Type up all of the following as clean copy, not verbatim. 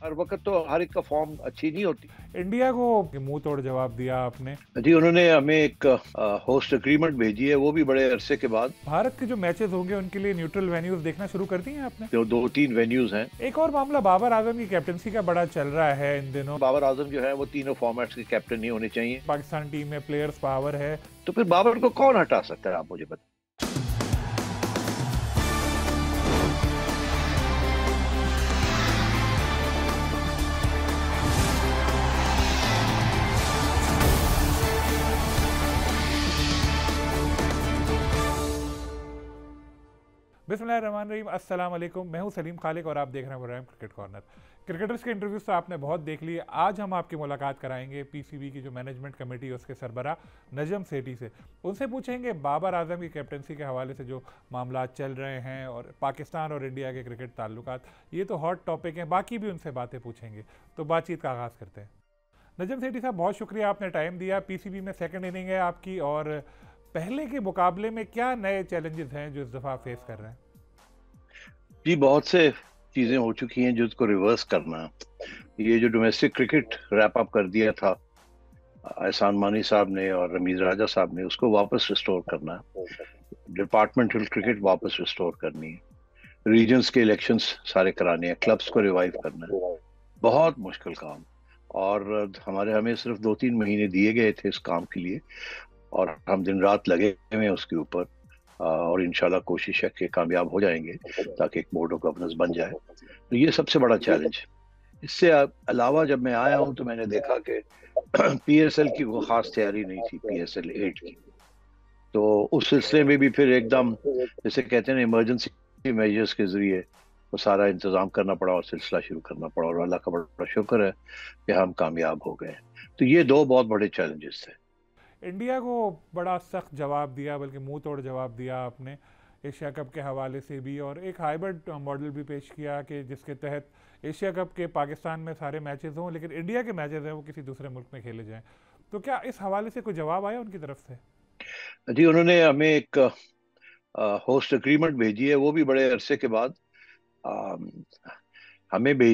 हर वक्त तो हर एक का फॉर्म अच्छी नहीं होती। इंडिया को मुंह तोड़ जवाब दिया आपने। जी, उन्होंने हमें एक होस्ट एग्रीमेंट भेजी है, वो भी बड़े अरसे के बाद। भारत के जो मैचेस होंगे उनके लिए न्यूट्रल वेन्यूज देखना शुरू कर दिए हैं आपने। जो दो तीन वेन्यूज हैं। एक और मामला बाबर आजम की कैप्टनसी का बड़ा चल रहा है इन दिनों। बाबर आजम जो है वो तीनों फॉर्मेट्स के कैप्टन नहीं होने चाहिए। पाकिस्तान टीम में प्लेयर्स पावर है। तो फिर बाबर को कौन हटा सकता है, आप मुझे बताएं। बिस्मिल्लाहिर्रहमानिर्रहीम, अस्सलाम वालेकुम। मैं हूं सलीम खालिक और आप देख रहे हैं प्रोग्राम क्रिकेट कॉर्नर। क्रिकेटर्स के इंटरव्यूज तो आपने बहुत देख लिए। आज हम आपकी मुलाकात कराएंगे पीसीबी की जो मैनेजमेंट कमेटी है उसके सरबरा नजम सेठी से। उनसे पूछेंगे बाबर आजम की कैप्टनसी के हवाले से जो मामला चल रहे हैं और पाकिस्तान और इंडिया के क्रिकेट ताल्लुकात, ये तो हॉट टॉपिक हैं। बाकी भी उनसे बातें पूछेंगे। तो बातचीत का आगाज़ करते हैं। नजम सेठी साहब, बहुत शुक्रिया आपने टाइम दिया। पीसीबी में सेकेंड इनिंग है आपकी, और पहले के मुकाबले में क्या नए चैलेंजेस हैं जो इस दफ़ा फेस कर रहे हैं? जी, बहुत से चीजें हो चुकी हैं जो इसको रिवर्स करना है। ये जो डोमेस्टिक क्रिकेट रैप अप कर दिया था एहसान मानी साहब ने और रमीज राजा साहब ने, उसको वापस रिस्टोर करना है। डिपार्टमेंटल क्रिकेट वापस रिस्टोर करनी है। रीजन्स के इलेक्शंस सारे कराने हैं। क्लब्स को रिवाइव करना है। बहुत मुश्किल काम। और हमें सिर्फ 2-3 महीने दिए गए थे इस काम के लिए, और हम दिन रात लगे हुए हैं उसके ऊपर। और इंशाल्लाह कोशिश है कि कामयाब हो जाएंगे ताकि एक बोर्ड ऑफ गवर्नेंस बन जाए। तो ये सबसे बड़ा चैलेंज है। इससे अलावा जब मैं आया हूं तो मैंने देखा कि पीएसएल की वो खास तैयारी नहीं थी, पीएसएल 8 की। तो उस सिलसिले में भी फिर एकदम, जैसे कहते हैं, इमरजेंसी मेजर्स के जरिए वो सारा इंतजाम करना पड़ा और सिलसिला शुरू करना पड़ा, और अल्लाह का बड़ा शुक्र है कि हम कामयाब हो गए। तो ये दो बहुत बड़े चैलेंजेस थे। इंडिया को बड़ा सख्त जवाब दिया, बल्कि मुंह तोड़ जवाब दिया आपने एशिया कप के हवाले से भी, और एक हाइब्रिड मॉडल भी पेश किया कि जिसके तहत एशिया कप के पाकिस्तान में सारे मैचेस हों, लेकिन इंडिया के मैचेस हैं वो किसी दूसरे मुल्क में खेले जाएं। तो क्या इस हवाले से कोई जवाब आया उनकी तरफ से? जी, उन्होंने हमें एक होस्ट एग्रीमेंट भेजी है, वो भी बड़े अरसे के बाद। अम,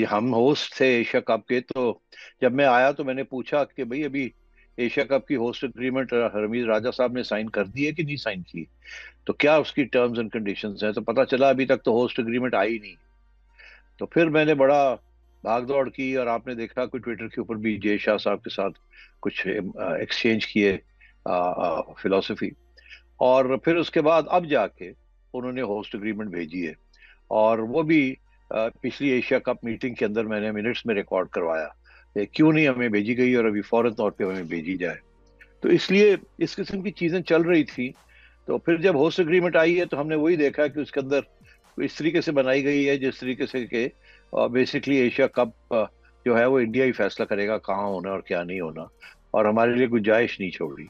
हम होस्ट थे एशिया कप के। तो जब मैं आया तो मैंने पूछा कि भाई, अभी एशिया कप की होस्ट एग्रीमेंट रमीज राजा साहब ने साइन कर दी है कि नहीं साइन की, तो क्या उसकी टर्म्स एंड कंडीशंस हैं? तो पता चला अभी तक तो होस्ट एग्रीमेंट आई नहीं। तो फिर मैंने बड़ा भाग दौड़ की, और आपने देखा कोई ट्विटर के ऊपर भी जय शाह साहब के साथ कुछ एक्सचेंज किए फिलोसफी। और फिर उसके बाद अब जाके उन्होंने होस्ट एग्रीमेंट भेजी है। और वो भी पिछली एशिया कप मीटिंग के अंदर मैंने मिनट्स में रिकॉर्ड करवाया कि क्यों नहीं हमें भेजी गई और अभी फौरन तौर पे हमें भेजी जाए। तो इसलिए इस किस्म की चीजें चल रही थी। तो फिर जब होस्ट एग्रीमेंट आई है तो हमने वही देखा कि उसके अंदर इस तरीके से बनाई गई है जिस तरीके से कि बेसिकली एशिया कप जो है वो इंडिया ही फैसला करेगा कहाँ होना और क्या नहीं होना, और हमारे लिए गुंजाइश नहीं छोड़ी।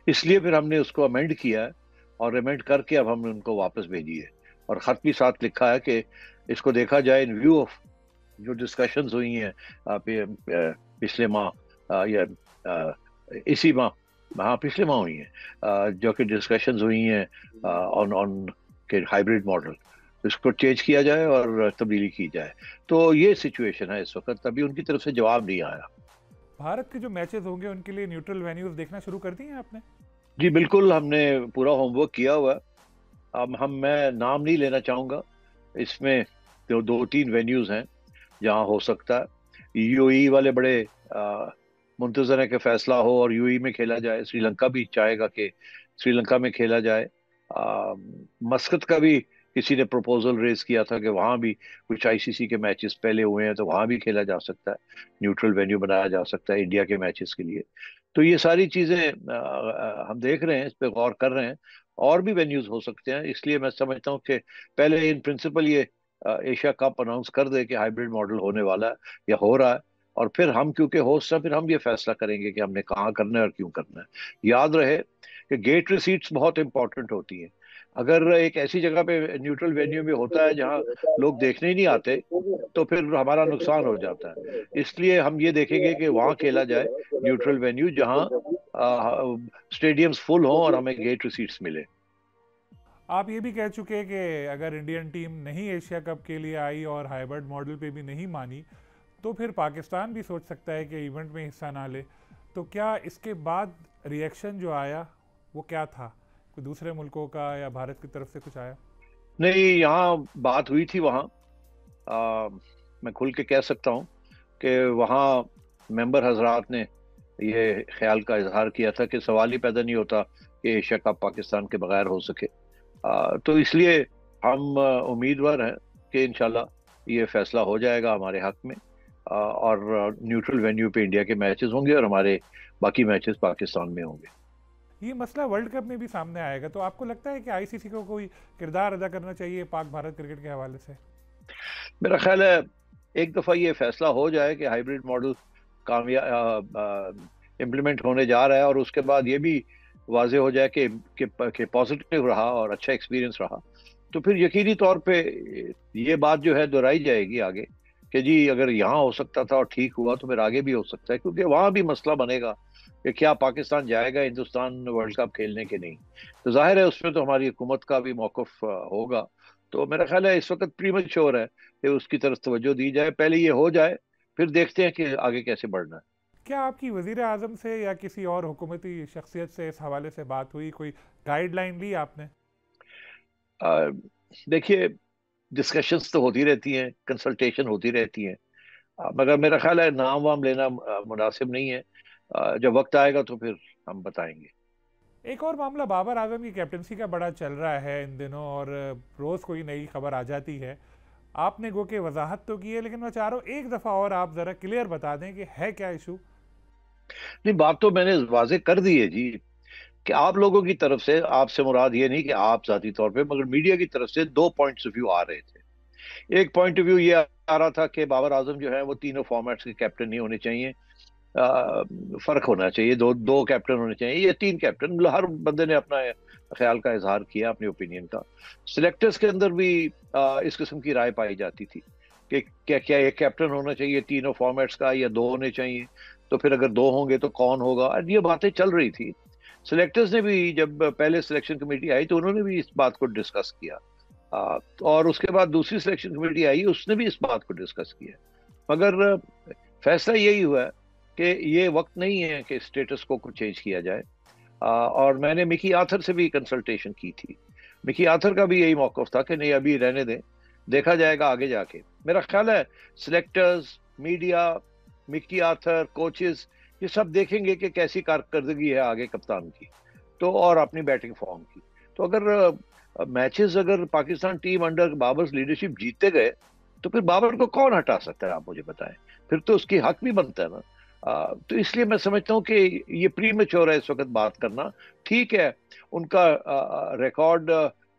इसलिए फिर हमने उसको अमेंड किया है, और अमेंड करके अब हमने उनको वापस भेजी है। और खत भी साथ लिखा है कि इसको देखा जाए इन व्यू ऑफ जो डिस्कशंस हुई हैं पिछले माह, या इसी माह, हाँ पिछले माह हुई हैं, जो कि डिस्कशंस हुई हैं ऑन ऑन के हाइब्रिड मॉडल, इसको चेंज किया जाए और तब्दीली की जाए। तो ये सिचुएशन है इस वक्त। अभी उनकी तरफ से जवाब नहीं आया। भारत के जो मैचेस होंगे उनके लिए न्यूट्रल वेन्यूज देखना शुरू कर दिए हैं आपने? जी बिल्कुल, हमने पूरा होमवर्क किया हुआ है। अब मैं नाम नहीं लेना चाहूंगा इसमें। जो 2-3 वेन्यूज हैं जहां हो सकता है। यूएई वाले बड़े मुंतजर है कि फैसला हो और यूएई में खेला जाए। श्रीलंका भी चाहेगा कि श्रीलंका में खेला जाए। मस्कत का भी किसी ने प्रपोजल रेज किया था कि वहां भी कुछ आईसीसी के मैचेस पहले हुए हैं तो वहां भी खेला जा सकता है। न्यूट्रल वेन्यू बनाया जा सकता है इंडिया के मैचेस के लिए। तो ये सारी चीजें हम देख रहे हैं, इस पे गौर कर रहे हैं। और भी वेन्यूज हो सकते हैं। इसलिए मैं समझता हूँ कि पहले इन प्रिंसिपल ये एशिया कप अनाउंस कर दे कि हाइब्रिड मॉडल होने वाला है या हो रहा है। और फिर हम क्योंकि होस्ट हैं, फिर हम ये फैसला करेंगे कि हमने कहाँ करना है और क्यों करना है। याद रहे कि गेट रिसीट्स बहुत इंपॉर्टेंट होती हैं। अगर एक ऐसी जगह पे न्यूट्रल वेन्यू में होता है जहाँ लोग देखने ही नहीं आते, तो फिर हमारा नुकसान हो जाता है। इसलिए हम ये देखेंगे कि वहाँ खेला जाए न्यूट्रल वेन्यू जहाँ स्टेडियम्स फुल हों और हमें गेट रिसीट्स मिले। आप ये भी कह चुके हैं कि अगर इंडियन टीम नहीं एशिया कप के लिए आई और हाइब्रिड मॉडल पे भी नहीं मानी, तो फिर पाकिस्तान भी सोच सकता है कि इवेंट में हिस्सा ना ले। तो क्या इसके बाद रिएक्शन जो आया वो क्या था? कोई दूसरे मुल्कों का या भारत की तरफ से कुछ आया? नहीं, यहाँ बात हुई थी वहाँ। आ, मैं खुल के कह सकता हूँ कि वहाँ मेंबर हजरात ने ये ख्याल का इजहार किया था कि सवाल ही पैदा नहीं होता कि एशिया कप पाकिस्तान के बगैर हो सके। तो इसलिए हम उम्मीदवार हैं कि इंशाल्लाह ये फैसला हो जाएगा हमारे हक में। और न्यूट्रल वेन्यू पे इंडिया के मैचेस होंगे और हमारे बाकी मैचेस पाकिस्तान में होंगे। ये मसला वर्ल्ड कप में भी सामने आएगा, तो आपको लगता है कि आईसीसी को कोई किरदार अदा करना चाहिए पाक भारत क्रिकेट के हवाले से? मेरा ख्याल है एक दफ़ा ये फैसला हो जाए कि हाइब्रिड मॉडल कामयाब इम्प्लीमेंट होने जा रहा है और उसके बाद ये भी वाजे हो जाए कि पॉजिटिव रहा और अच्छा एक्सपीरियंस रहा, तो फिर यकीनी तौर पे ये बात जो है दोहराई जाएगी आगे कि जी अगर यहाँ हो सकता था और ठीक हुआ तो फिर आगे भी हो सकता है, क्योंकि वहाँ भी मसला बनेगा कि क्या पाकिस्तान जाएगा हिंदुस्तान वर्ल्ड कप खेलने के नहीं। तो जाहिर है उसमें तो हमारी हुकूमत का भी मौकफ होगा। तो मेरा ख्याल है इस वक्त प्रीमेच्योर है कि उसकी तरफ तवज्जो दी जाए, पहले ये हो जाए फिर देखते हैं कि आगे कैसे बढ़ना है। क्या आपकी वजीर आजम से या किसी और हुकूमती शख्सियत से इस हवाले से बात हुई, कोई गाइडलाइन ली आपने? अ, देखिए, डिस्कशंस तो होती रहती हैं, कंसल्टेशन होती रहती हैं, मगर मेरा ख्याल है नाम वाम लेना मुनासिब नहीं है। जब वक्त आएगा तो फिर हम बताएंगे। एक और मामला बाबर आजम की कैप्टनसी का बड़ा चल रहा है इन दिनों, और रोज़ कोई नई खबर आ जाती है। आपने गो के वजाहत तो की है, लेकिन मैं चाह रहा हूँ एक दफ़ा और आप ज़रा क्लियर बता दें कि है क्या इशू। नहीं, बात तो मैंने वाजे कर दी है जी कि आप लोगों की तरफ से, आपसे मुराद ये नहीं कि आप जाती तौर पे, मगर मीडिया की तरफ से दो पॉइंट्स ऑफ व्यू आ रहे थे। एक पॉइंट ऑफ व्यू ये आ रहा था कि बाबर आजम जो है वो तीनों फॉर्मेट्स के कैप्टन नहीं होने चाहिए, फर्क होना चाहिए, दो दो कैप्टन होने चाहिए, ये तीन कैप्टन, मतलब हर बंदे ने अपना ख्याल का इजहार किया, अपनी ओपिनियन का। सिलेक्टर्स के अंदर भी इस किस्म की राय पाई जाती थी कि क्या क्या एक कैप्टन होना चाहिए तीनों फॉर्मेट्स का या दो होने चाहिए, तो फिर अगर दो होंगे तो कौन होगा, और ये बातें चल रही थी। सिलेक्टर्स ने भी जब पहले सिलेक्शन कमेटी आई तो उन्होंने भी इस बात को डिस्कस किया, और उसके बाद दूसरी सिलेक्शन कमेटी आई, उसने भी इस बात को डिस्कस किया। मगर फैसला यही हुआ है कि ये वक्त नहीं है कि स्टेटस को चेंज किया जाए। और मैंने मिकी आर्थर से भी कंसल्टेशन की थी। मिकी आर्थर का भी यही मौकफ था कि नहीं, अभी रहने दें, देखा जाएगा आगे जाके। मेरा ख्याल है selectors, media, Mickey Arthur, coaches, ये सब देखेंगे कि कैसी कारकर्दगी है आगे कप्तान की, तो और अपनी बैटिंग फॉर्म की। तो अगर मैचेस अगर Pakistan team under Babar leadership जीतते गए तो फिर बाबर को कौन हटा सकता है, आप मुझे बताएं। फिर तो उसकी हक भी बनता है ना। तो इसलिए मैं समझता हूँ कि ये प्री मेच्योर है इस वक्त बात करना। ठीक है, उनका रिकॉर्ड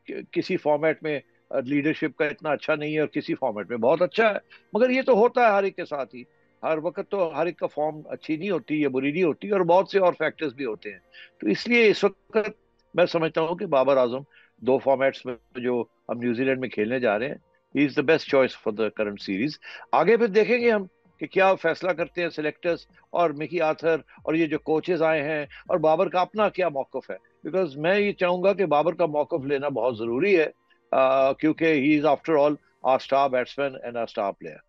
किसी फॉर्मेट में लीडरशिप का इतना अच्छा नहीं है और किसी फॉर्मेट में बहुत अच्छा है, मगर ये तो होता है हर एक के साथ ही। हर वक्त तो हर एक का फॉर्म अच्छी नहीं होती या बुरी नहीं होती, और बहुत से और फैक्टर्स भी होते हैं। तो इसलिए इस वक्त मैं समझता हूँ कि बाबर आजम दो फॉर्मेट्स में जो हम न्यूजीलैंड में खेलने जा रहे हैं, he is the best choice for the current series. आगे फिर देखेंगे हम कि क्या फैसला करते हैं सिलेक्टर्स और मिकी आर्थर और ये जो कोचेस आए हैं, और बाबर का अपना क्या मौकफ है। बिकॉज मैं ये चाहूंगा कि बाबर का मौकफ लेना बहुत जरूरी है, क्योंकि he is after all our star batsman and our star player.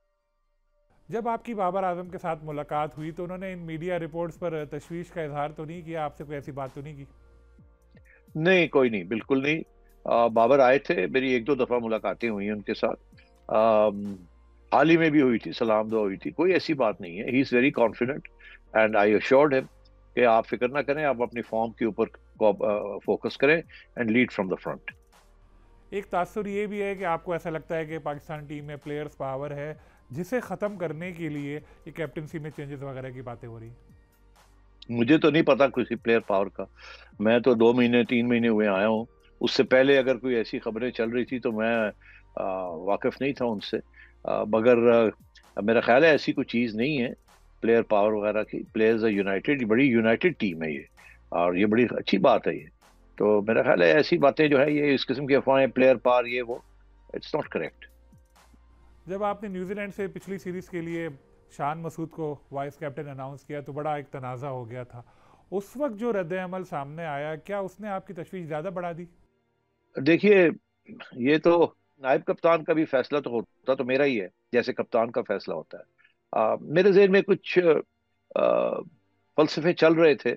जब आपकी बाबर आजम के साथ मुलाकात हुई तो उन्होंने इन मीडिया रिपोर्ट्स पर तशवीश का इजहार तो नहीं किया? आपसे कोई ऐसी बात तो नहीं की? नहीं, कोई नहीं, बिल्कुल नहीं। बाबर आए थे, मेरी एक दो दफा मुलाकातें हुई हैं उनके साथ। हाल ही में भी हुई थी, सलाम दुआ हुई थी, कोई ऐसी बात नहीं है। He is very confident and I assured him कि आप फिक्र ना करें, आप अपनी फॉर्म के ऊपर फोकस करें and lead from the front. एक तासुर ये भी है कि आपको ऐसा लगता है कि पाकिस्तान टीम में प्लेयर्स पावर है जिसे ख़त्म करने के लिए ये कैप्टनसी में चेंजेस वगैरह की बातें हो रही? मुझे तो नहीं पता किसी प्लेयर पावर का। मैं तो 2 महीने 3 महीने हुए आया हूँ। उससे पहले अगर कोई ऐसी खबरें चल रही थी तो मैं वाकिफ नहीं था उनसे। मगर मेरा ख्याल है ऐसी कोई चीज़ नहीं है प्लेयर पावर वगैरह की। प्लेयर्स आर यूनाइटेड, बड़ी यूनाइटेड टीम है ये, और ये बड़ी अच्छी बात है ये। तो मेरा ख्याल है ऐसी बातें जो है, ये इस किस्म की अफवाहें, प्लेयर पावर ये वो, इट्स नॉट करेक्ट। जब आपने न्यूजीलैंड से पिछली सीरीज़ के लिए शान मसूद को वाइस कैप्टन अनाउंस किया तो बड़ा एक तनाज़ा हो गया था। उस वक्त जो रद्द अमल सामने आया, क्या उसने आपकी तशवीश ज़्यादा बढ़ा दी? देखिए, ये तो नायब कप्तान का भी फैसला तो होता तो मेरा ही है, जैसे कप्तान का फैसला होता है। मेरे जहन में कुछ फलसफे चल रहे थे,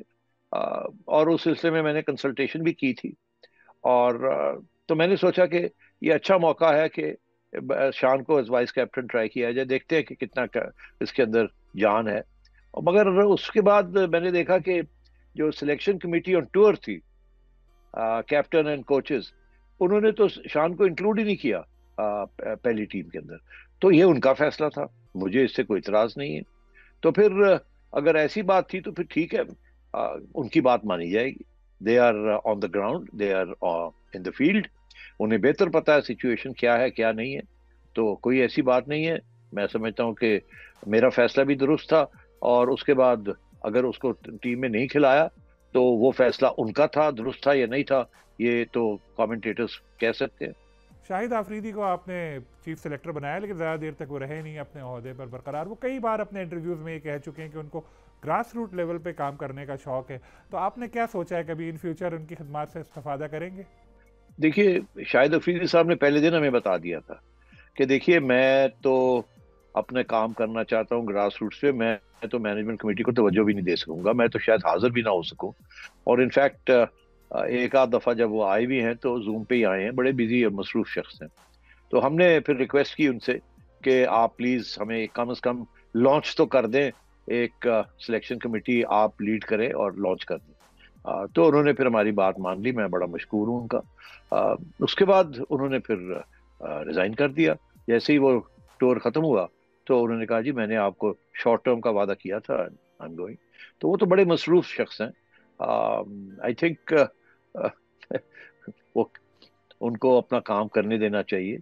और उस सिलसिले में मैंने कंसल्टेशन भी की थी। और तो मैंने सोचा कि ये अच्छा मौका है कि शान को एज वाइस कैप्टन ट्राई किया जाए, देखते हैं कि कितना इसके अंदर जान है। और मगर उसके बाद मैंने देखा कि जो सिलेक्शन कमेटी ऑन टूर थी, कैप्टन एंड कोचेस, उन्होंने तो शान को इंक्लूड ही नहीं किया पहली टीम के अंदर। तो ये उनका फैसला था, मुझे इससे कोई इतराज नहीं है। तो फिर अगर ऐसी बात थी तो फिर ठीक है, उनकी बात मानी जाएगी। They are on the ground, they are in the field, उन्हें बेहतर पता है सिचुएशन क्या है क्या नहीं है। तो कोई ऐसी बात नहीं है। मैं समझता हूँ कि मेरा फैसला भी दुरुस्त था, और उसके बाद अगर उसको टीम में नहीं खिलाया तो वो फैसला उनका था, दुरुस्त था या नहीं था, ये तो कमेंटेटर्स कह सकते हैं। शाहिद आफरीदी को आपने चीफ सेलेक्टर बनाया, लेकिन ज़्यादा देर तक वो रहे नहीं अपने ओहदे पर बरकरार। वो कई बार अपने इंटरव्यूज़ में ये कह चुके हैं कि उनको ग्रास रूट लेवल पे काम करने का शौक है। तो आपने क्या सोचा है, कभी इन फ्यूचर उनकी खिदमात से इस्तेफादा करेंगे? देखिए, शाहिद अफरीदी साहब ने पहले दिन हमें बता दिया था कि देखिए, मैं तो अपने काम करना चाहता हूँ ग्रास रूट्स पे। मैं तो मैनेजमेंट कमेटी को तवज्जो भी नहीं दे सकूंगा, मैं तो शायद हाजिर भी ना हो सकूं। और इनफैक्ट एक आध दफा जब वो आए भी हैं तो जूम पे ही आए हैं, बड़े बिजी और मसरूफ शख्स हैं। तो हमने फिर रिक्वेस्ट की उनसे कि आप प्लीज हमें कम से कम लॉन्च तो कर दें, एक सिलेक्शन कमेटी आप लीड करें और लॉन्च कर दें। तो उन्होंने फिर हमारी बात मान ली, मैं बड़ा मशकूर हूँ उनका। उसके बाद उन्होंने फिर रिजाइन कर दिया। जैसे ही वो टूर खत्म हुआ तो उन्होंने कहा जी मैंने आपको शॉर्ट टर्म का वादा किया था, आई एम गोइंग। तो वो तो बड़े मसरूफ शख्स हैं। आई थिंक वो, उनको अपना काम करने देना चाहिए।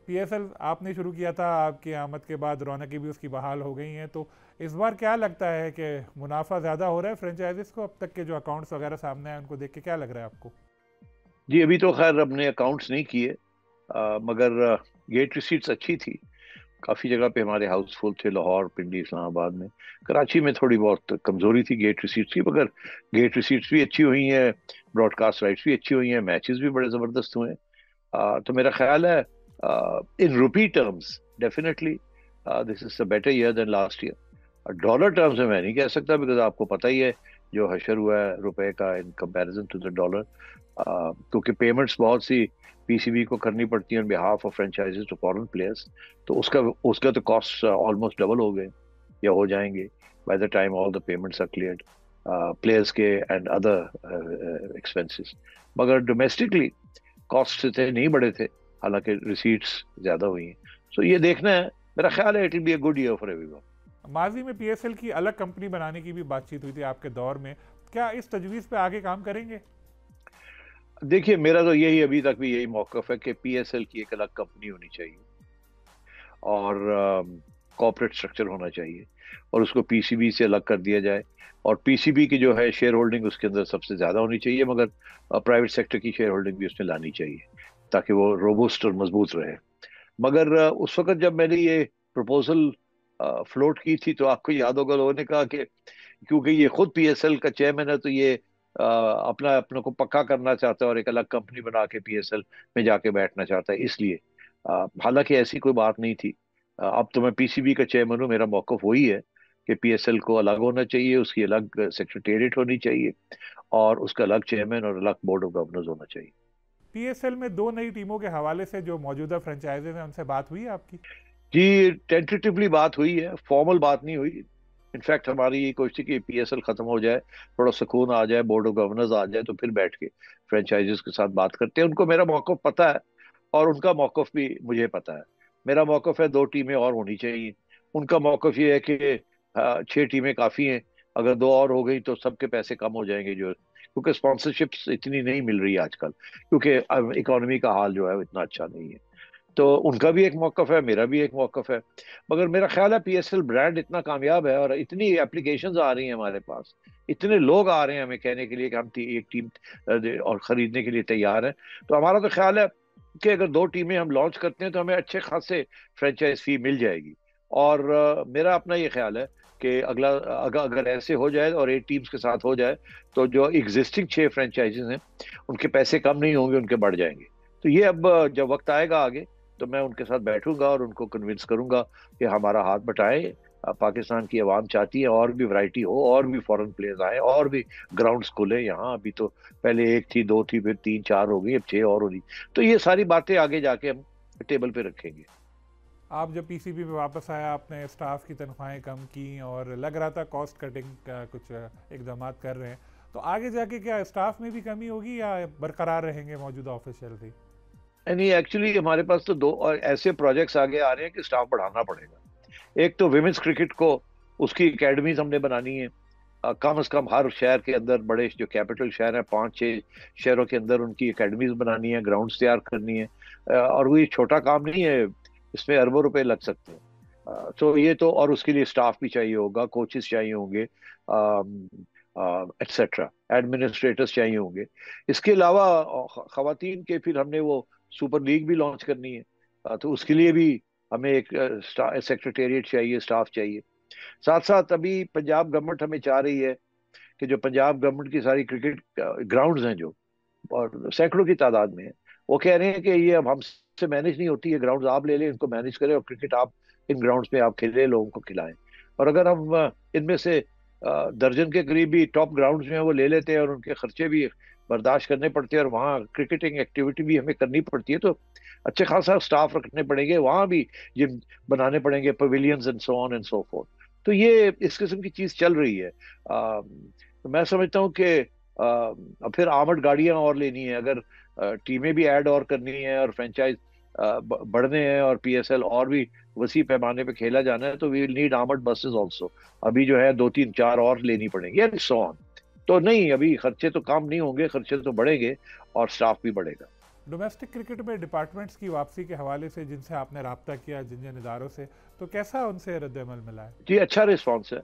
पीएसएल आपने शुरू किया था, आपकी आमद के बाद रौनकें भी उसकी बहाल हो गई हैं। तो इस बार क्या लगता है कि मुनाफा ज़्यादा हो रहा है फ्रेंचाइजीज को? अब तक के जो अकाउंट्स वगैरह सामने आए उनको देख के क्या लग रहा है आपको? जी अभी तो खैर अपने अकाउंट्स नहीं किए, मगर गेट रिसीट्स अच्छी थी। काफ़ी जगह पे हमारे हाउसफुल थे, लाहौर, पिंडी, इस्लामाबाद में। कराची में थोड़ी बहुत कमजोरी थी गेट रिसीट्स की, मगर गेट रिसीट्स भी अच्छी हुई हैं, ब्रॉडकास्ट राइट्स भी अच्छी हुई हैं, मैचेस भी बड़े ज़बरदस्त हुए हैं। तो मेरा ख्याल है in rupee terms definitely this is a better year than last year. Dollar terms में मैं नहीं कह सकता, बिकॉज आपको पता ही है जो हशर हुआ है रुपए का in comparison to the dollar. क्योंकि पेमेंट्स बहुत सी पीसीबी को करनी पड़ती है on behalf of franchises to foreign players. तो उसका उसका तो कॉस्ट ऑलमोस्ट डबल हो गए या हो जाएंगे by the time all the payments are cleared, players के एंड अदर एक्सपेंसेस। मगर डोमेस्टिकली कॉस्ट थे नहीं बढ़े थे, हालांकि रिसीट्स ज्यादा हुई हैं। सो ये देखना है, मेरा ख्याल है it will be a good year for everyone. माजी में पीएसएल की अलग कंपनी बनाने की भी बातचीत हुई थी आपके दौर में। क्या इस तजवीज़ पे आगे काम करेंगे? देखिए, मेरा तो यही अभी तक भी यही मौकफ है कि पीएसएल की एक अलग कंपनी होनी चाहिए, और कॉर्पोरेट स्ट्रक्चर होना चाहिए, और उसको पीसीबी से अलग कर दिया जाए। और पीसीबी की जो है शेयर होल्डिंग उसके अंदर सबसे ज्यादा होनी चाहिए, मगर प्राइवेट सेक्टर की शेयर होल्डिंग भी उसमें लानी चाहिए ताकि वो रोबुस्ट और मजबूत रहे। मगर उस वक्त जब मैंने ये प्रपोजल फ्लोट की थी तो आपको याद होगा लोगों ने कहा कि क्योंकि ये खुद पीएसएल का चेयरमैन है तो ये अपना अपने को पक्का करना चाहता है और एक अलग कंपनी बना के पीएसएल में जाके बैठना चाहता है, इसलिए। हालांकि ऐसी कोई बात नहीं थी। अब तो मैं पीसीबी का चेयरमैन हूँ, मेरा मौकफ वही है कि पीएसएल को अलग होना चाहिए, उसकी अलग सेक्रेटेरिएट होनी चाहिए, और उसका अलग चेयरमैन और अलग बोर्ड ऑफ गवर्नर्स होना चाहिए। पीएसएल में दो नई टीमों के हवाले से जो मौजूदा फ्रेंचाइजीज हैं उनसे बात हुई है आपकी? जी टेंटेटिवली बात हुई है, फॉर्मल बात नहीं हुई। इनफैक्ट हमारी ये कोशिश थी कि पीएसएल खत्म हो जाए, थोड़ा सुकून आ जाए, बोर्ड ऑफ गवर्नर्स आ जाए, तो फिर बैठ के फ्रेंचाइजीज के साथ बात करते हैं। उनको मेरा मौकफ पता है और उनका मौकफ भी मुझे पता है। मेरा मौकफ है 2 टीमें और होनी चाहिए। उनका मौकफ ये है कि 6 टीमें काफ़ी हैं, अगर 2 और हो गई तो सबके पैसे कम हो जाएंगे, जो क्योंकि स्पॉन्सरशिप्स इतनी नहीं मिल रही आजकल, क्योंकि इकोनॉमी का हाल जो है वो इतना अच्छा नहीं है। तो उनका भी एक मौकफ है, मेरा भी एक मौकफ है। मगर मेरा ख्याल है पीएसएल ब्रांड इतना कामयाब है और इतनी एप्लीकेशंस आ रही हैं हमारे पास, इतने लोग आ रहे हैं हमें कहने के लिए कि हम एक टीम और खरीदने के लिए तैयार हैं। तो हमारा तो ख्याल है कि अगर 2 टीमें हम लॉन्च करते हैं तो हमें अच्छे खासे फ्रेंचाइज फी मिल जाएगी। और मेरा अपना ये ख्याल है कि अगर ऐसे हो जाए और 8 टीम्स के साथ हो जाए तो जो एग्जिस्टिंग 6 फ्रेंचाइजेज हैं उनके पैसे कम नहीं होंगे, उनके बढ़ जाएंगे। तो ये अब जब वक्त आएगा आगे तो मैं उनके साथ बैठूंगा और उनको कन्विंस करूंगा कि हमारा हाथ बटाएं। पाकिस्तान की आवाम चाहती है और भी वैरायटी हो, और भी फॉरेन प्लेयर्स आए, और भी ग्राउंड्स खुले यहाँ। अभी तो पहले एक थी, दो थी, फिर तीन चार हो गई, अब छह और हो रही। तो ये सारी बातें आगे जाके हम टेबल पे रखेंगे। आप जब पीसीबी पे वापस आया, आपने स्टाफ की तनख्वाहें कम की और लग रहा था कॉस्ट कटिंग का कुछ इकदाम कर रहे हैं, तो आगे जाके क्या स्टाफ में भी कमी होगी या बरकरार रहेंगे मौजूदा ऑफिशियल ही? नहीं, एक्चुअली हमारे पास तो दो और ऐसे प्रोजेक्ट्स आगे आ रहे हैं कि स्टाफ बढ़ाना पड़ेगा। एक तो विमेंस क्रिकेट को, उसकी एकेडमीज हमने बनानी है। कम से कम हर शहर के अंदर, बड़े जो कैपिटल शहर है, पांच छह शहरों के अंदर उनकी एकेडमीज बनानी है, ग्राउंड्स तैयार करनी है। और वो ये छोटा काम नहीं है, इसमें अरबों रुपए लग सकते हैं। तो ये तो, और उसके लिए स्टाफ भी चाहिए होगा, कोचेस चाहिए होंगे, एटसेट्रा, एडमिनिस्ट्रेटर्स चाहिए होंगे। इसके अलावा खवातीन के फिर हमने वो सुपर लीग भी लॉन्च करनी है। तो उसके लिए भी हमें एक सेक्रेटेरिएट चाहिए, स्टाफ चाहिए। साथ साथ अभी पंजाब गवर्नमेंट हमें चाह रही है कि जो पंजाब गवर्नमेंट की सारी क्रिकेट ग्राउंड्स हैं जो, और सैकड़ों की तादाद में है, वो कह रहे हैं कि ये अब हमसे मैनेज नहीं होती, ये ग्राउंड्स आप ले लें, इनको मैनेज करें, और क्रिकेट आप इन ग्राउंड्स में आप खेलें, लोगों को खिलाएं। और अगर हम इनमें से दर्जन के करीब भी टॉप ग्राउंड्स में वो ले लेते हैं, और उनके खर्चे भी बर्दाश्त करने पड़ते हैं, और वहाँ क्रिकेटिंग एक्टिविटी भी हमें करनी पड़ती है, तो अच्छे खासा स्टाफ रखने पड़ेंगे, वहाँ भी जिम बनाने पड़ेंगे, pavilions and so on and so fourth. तो ये इस किस्म की चीज चल रही है। तो मैं समझता हूँ कि अब फिर आर्मड गाड़ियां और लेनी है, अगर टीमें भी ऐड और करनी है, और फ्रेंचाइज बढ़ने हैं, और पीएसएल और भी वसी पैमाने पे खेला जाना है, तो we will need armed buses also. अभी जो है दो तीन चार और लेनी पड़ेंगी, एंड सो ऑन। तो नहीं, अभी खर्चे तो कम नहीं होंगे, खर्चे तो बढ़ेंगे, और स्टाफ भी बढ़ेगा। डोमेस्टिक क्रिकेट में डिपार्टमेंट्स की वापसी के हवाले से जिनसे आपने राब्ता किया, जिन जिन इदारों से, तो कैसा उनसे रद्दमल मिला है? जी, अच्छा रिस्पॉन्स है।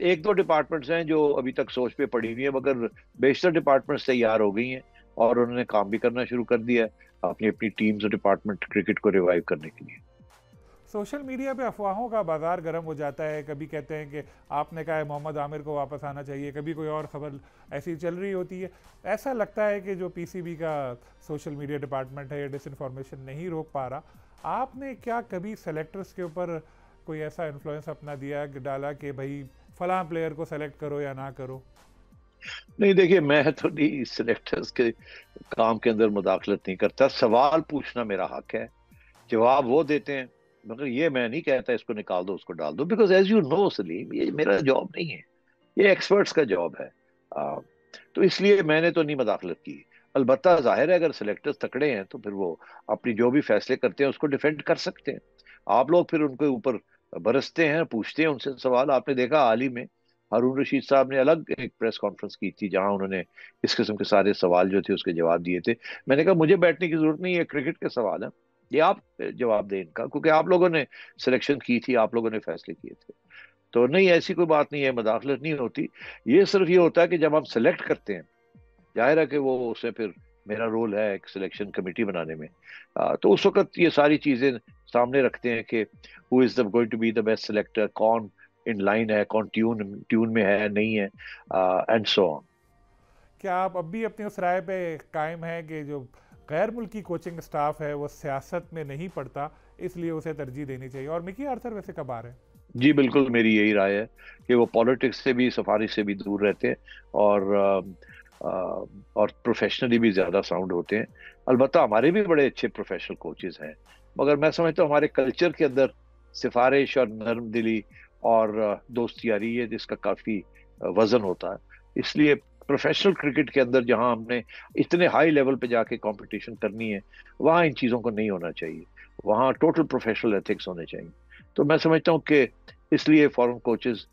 एक दो डिपार्टमेंट्स हैं जो अभी तक सोच पे पड़ी हुई है, मगर बेशतर डिपार्टमेंट्स तैयार हो गई हैं, और उन्होंने काम भी करना शुरू कर दिया है अपनी अपनी टीम्स और डिपार्टमेंट क्रिकेट को रिवाइव करने के लिए। सोशल मीडिया पे अफवाहों का बाजार गर्म हो जाता है, कभी कहते हैं कि आपने कहा है मोहम्मद आमिर को वापस आना चाहिए, कभी कोई और खबर ऐसी चल रही होती है। ऐसा लगता है कि जो पीसीबी का सोशल मीडिया डिपार्टमेंट है, ये डिसइंफॉर्मेशन नहीं रोक पा रहा। आपने क्या कभी सेलेक्टर्स के ऊपर कोई ऐसा इन्फ्लुएंस अपना दिया कि डाला कि भाई फलां प्लेयर को सेलेक्ट करो या ना करो? नहीं, देखिए, मैं तो नहीं सिलेक्टर्स के काम के अंदर मुदाखलत नहीं करता। सवाल पूछना मेरा हक है, जवाब वो देते हैं, मगर ये मैं नहीं कहता इसको निकाल दो, उसको डाल दो, because as you know Salim, ये मेरा जॉब नहीं है, ये एक्सपर्ट्स का जॉब है। आ, तो इसलिए मैंने तो नहीं मुदाखलत की। अलबत्ता जाहिर है, अगर सिलेक्टर्स तकड़े हैं तो फिर वो अपनी जो भी फैसले करते हैं उसको डिफेंड कर सकते हैं। आप लोग फिर उनके ऊपर बरसते हैं, पूछते हैं उनसे सवाल। आपने देखा हाल ही में हारून रशीद साहब ने अलग एक प्रेस कॉन्फ्रेंस की थी, जहां उन्होंने इस किस्म के सारे सवाल जो थे उसके जवाब दिए थे। मैंने कहा मुझे बैठने की जरूरत नहीं है, क्रिकेट के सवाल है, ये आप जवाब दें इनका, क्योंकि आप लोगों ने सिलेक्शन की थी, आप लोगों ने फैसले किए थे। तो नहीं, ऐसी कोई बात नहीं है, मुदाखलत नहीं होती। ये सिर्फ ये होता है कि जब हम सेलेक्ट करते हैं, जाहिर है कि वो उसमें फिर मेरा रोल है एक सिलेक्शन कमेटी बनाने में। तो उस वक्त ये सारी चीजें सामने रखते हैं कि who is the going to be the best selector, कौन इन लाइन है, कौन ट्यून ट्यून में है, नहीं है, एंड सो ऑन। क्या आप अब भी अपनी उस राय पे कायम है कि जो गैर मुल्की कोचिंग स्टाफ है वो सियासत में नहीं पड़ता, इसलिए उसे तरजीह देनी चाहिए? और मिकी आर्थर वैसे कब आ रहे हैं? जी बिल्कुल, मेरी यही राय है कि वो पॉलिटिक्स से भी, सफारी से भी दूर रहते हैं, और और प्रोफेशनली भी ज्यादा साउंड होते हैं। अलबत्ता हमारे भी बड़े अच्छे प्रोफेशनल कोचेज हैं, मगर मैं समझता हूँ हमारे कल्चर के अंदर सिफारिश और नरम दिली और दोस्त यारी, ये जिसका काफी वजन होता है। इसलिए प्रोफेशनल क्रिकेट के अंदर, जहां हमने इतने हाई लेवल पे जाके कंपटीशन करनी है, वहां इन चीजों को नहीं होना चाहिए। वहां टोटल प्रोफेशनल एथिक्स होने चाहिए। तो मैं समझता हूँ कि इसलिए फॉरेन कोचेज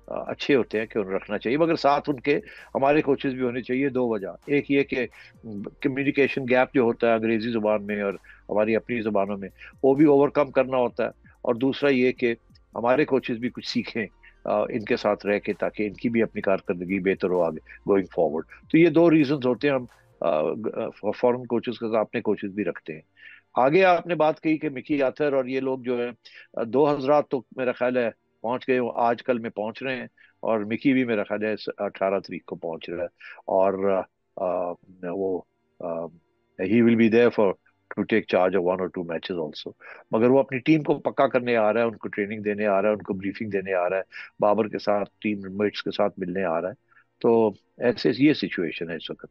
अच्छे होते हैं कि उन्हें रखना चाहिए, मगर साथ उनके हमारे कोचेज भी होने चाहिए। दो वजह, एक ये कि कम्युनिकेशन गैप जो होता है अंग्रेजी जुबान में और हमारी अपनी जुबानों में, वो भी ओवरकम करना होता है। और दूसरा ये कि हमारे कोचेज भी कुछ सीखें इनके साथ रह के, ताकि इनकी भी अपनी कारकर्दगी बेहतर हो आगे गोइंग फॉरवर्ड। तो ये दो रीजंस होते हैं, हम फॉरेन कोचेज के साथ अपने कोचेज भी रखते हैं। आगे आपने बात कही कि मिकी आथर और ये लोग जो है, दो हजरात तो मेरा ख्याल है पहुंच गए, आज कल में पहुंच रहे हैं। और मिकी भी मेरा ख्याल है 18 तारीख को पहुंच रहा है। और वो he will be there for to take charge of 1 or 2 matches also. मगर वो अपनी टीम को पक्का करने आ रहा है, उनको ट्रेनिंग देने आ रहा है, उनको ब्रीफिंग देने आ रहा है, बाबर के साथ टीम मेट्स के साथ मिलने आ रहा है। तो ऐसे ये सिचुएशन है इस वक्त।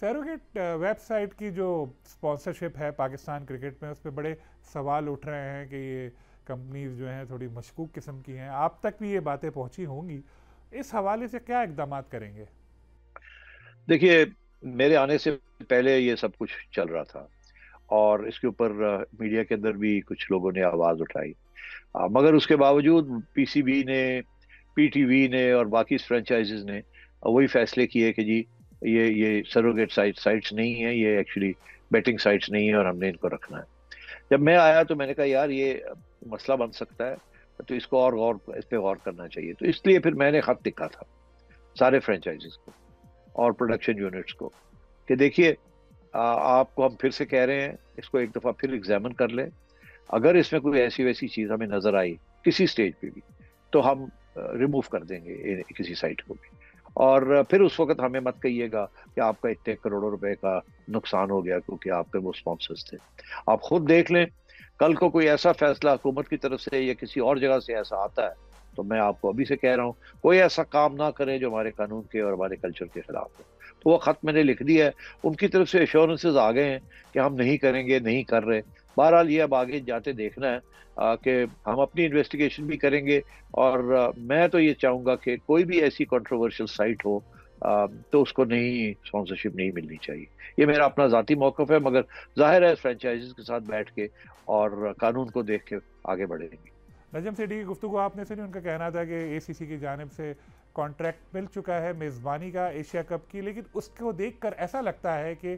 सैरोगेट वेबसाइट की जो स्पॉन्सरशिप है पाकिस्तान क्रिकेट में, उस पर बड़े सवाल उठ रहे हैं कि ये कंपनीज जो हैं थोड़ी मशकूक किस्म की हैं। आप तक भी ये बातें पहुंची होंगी, इस हवाले से क्या इकदाम करेंगे? देखिए, मेरे आने से पहले ये सब कुछ चल रहा था और इसके ऊपर मीडिया के अंदर भी कुछ लोगों ने आवाज उठाई। मगर उसके बावजूद पीसीबी ने, पीटीवी ने और बाकी फ्रेंचाइजीज ने वही फैसले किए कि जी ये सरोगेट साइट्स नहीं है, ये एक्चुअली बेटिंग साइट्स नहीं है और हमने इनको रखना है। जब मैं आया तो मैंने कहा यार ये मसला बन सकता है, तो इसको और गौर इस पे गौर करना चाहिए। तो इसलिए फिर मैंने खत लिखा था सारे फ्रेंचाइजीज को और प्रोडक्शन यूनिट्स को कि देखिए, आपको हम फिर से कह रहे हैं, इसको एक दफा फिर एग्जामिन कर लें। अगर इसमें कोई ऐसी वैसी चीज हमें नजर आई किसी स्टेज पे भी, तो हम रिमूव कर देंगे किसी साइट को भी। और फिर उस वक्त हमें मत कहिएगा कि आपका इतने करोड़ों रुपए का नुकसान हो गया क्योंकि आपके वो स्पॉन्सर्स थे। आप खुद देख लें, कल को कोई ऐसा फैसला हुकूमत की तरफ से या किसी और जगह से ऐसा आता है, तो मैं आपको अभी से कह रहा हूँ, कोई ऐसा काम ना करें जो हमारे कानून के और हमारे कल्चर के खिलाफ हो। तो वो खत मैंने लिख दिया है, उनकी तरफ से एश्योरेंसेज आ गए हैं कि हम नहीं करेंगे, नहीं कर रहे। बहरहाल ये अब आगे जाते देखना है कि हम अपनी इन्वेस्टिगेशन भी करेंगे। और मैं तो ये चाहूंगा कि कोई भी ऐसी कंट्रोवर्शियल साइट हो तो उसको नहीं, स्पॉन्सरशिप नहीं मिलनी चाहिए। ये मेरा अपना जाती मौकफ है, मगर जाहिर है फ्रेंचाइजीज के साथ बैठ के और कानून को देख के आगे बढ़ेंगे। नजम सेठी की गुफ्तगू आपने सुनी, उनका कहना था कि एसीसी की जानिब से कॉन्ट्रैक्ट मिल चुका है मेज़बानी का एशिया कप की, लेकिन उसको देखकर ऐसा लगता है कि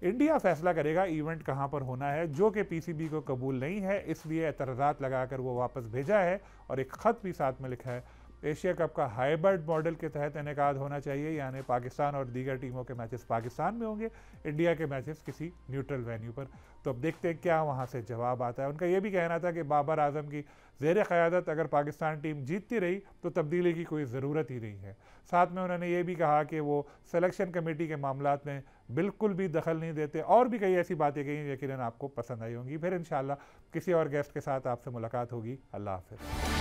इंडिया फैसला करेगा इवेंट कहां पर होना है, जो कि पीसीबी को कबूल नहीं है। इसलिए एतराज़ात लगाकर वो वापस भेजा है और एक ख़त भी साथ में लिखा है। एशिया कप का हाइब्रिड मॉडल के तहत इनेकाद होना चाहिए, यानी पाकिस्तान और दीगर टीमों के मैचेस पाकिस्तान में होंगे, इंडिया के मैचेस किसी न्यूट्रल वेन्यू पर। तो अब देखते हैं क्या वहाँ से जवाब आता है। उनका ये भी कहना था कि बाबर आजम की ज़ेर क़यादत अगर पाकिस्तान टीम जीतती रही तो तब्दीली की कोई ज़रूरत ही नहीं है। साथ में उन्होंने ये भी कहा कि वो सिलेक्शन कमेटी के मामलात में बिल्कुल भी दखल नहीं देते, और भी कई ऐसी बातें कही यकीनन आपको पसंद आई होंगी। फिर इंशाल्लाह किसी और गेस्ट के साथ आपसे मुलाकात होगी। अल्लाह हाफ़िज़।